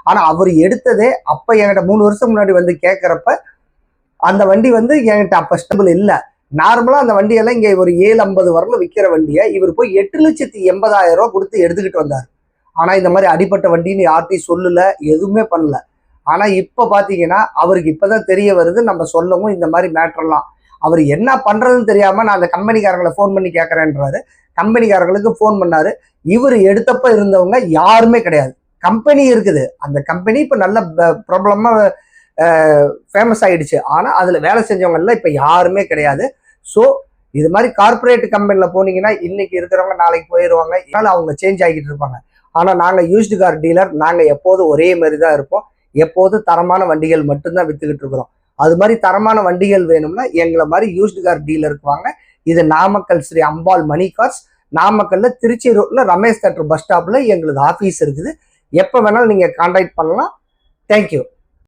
ஆனா அவர் எடுத்ததே அப்ப என்கிட்ட 3 வருஷம் முன்னாடி வந்து கேட்கறப்ப அந்த வண்டி வந்து என்கிட்ட அப்ப ஸ்டபிள் இல்லை. நார்மலா அந்த வண்டியெல்லாம் இங்க ஒரு 750 வரல விற்கிற வண்டியை இவர் போய் 8,80,000 ரூபாய் கொடுத்து எடுத்துக்கிட்டு வந்தார். ஆனா இந்த மாதிரி அடிப்பட்ட வண்டின்னு யார்ட்டையும் சொல்லல, எதுவுமே பண்ணல. ஆனா இப்ப பாத்தீங்கன்னா அவருக்கு இப்பதான் தெரிய வருது, நம்ம சொல்லவும் இந்த மாதிரி மேட்டர்லாம். அவர் என்ன பண்றதுன்னு தெரியாம நான் அந்த கம்பெனிக்காரங்களை ஃபோன் பண்ணி கேட்கறேன்றாரு. கம்பெனிக்காரங்களுக்கு ஃபோன் பண்ணாரு. இவர் எடுத்தப்ப இருந்தவங்க யாருமே கிடையாது. கம்பெனி இருக்குது, அந்த கம்பெனி இப்ப நல்ல ப்ராப்ளமா ஃபேமஸ் ஆயிடுச்சு. ஆனா அதுல வேலை செஞ்சவங்க எல்லாம் இப்ப யாருமே கிடையாது. ஸோ இது மாதிரி கார்பரேட் கம்பெனில போனீங்கன்னா இன்னைக்கு இருக்கிறவங்க நாளைக்கு போயிடுவாங்க, இதனால அவங்க சேஞ்ச் ஆகிட்டு இருப்பாங்க. ஆனா நாங்க யூஸ்டு கார் டீலர், நாங்க எப்போதும் ஒரே மாதிரி தான் இருப்போம். எப்போதும் தரமான வண்டிகள் மட்டும்தான் வித்துக்கிட்டு இருக்கிறோம். அது மாதிரி தரமான வண்டிகள் வேணும்னா எங்களை மாதிரி யூஸ்டு கார் டீலருக்கு வாங்க. இது நாமக்கல் ஸ்ரீ அம்பாள் மணி கார்ஸ். நாமக்கல்ல திருச்சி ரோட்ல ரமேஷ் தேட்டர் பஸ் ஸ்டாப்ல எங்களுக்கு ஆஃபீஸ் இருக்குது. எப்போ வேணாலும் நீங்க கான்டாக்ட் பண்ணலாம். தேங்க்யூ.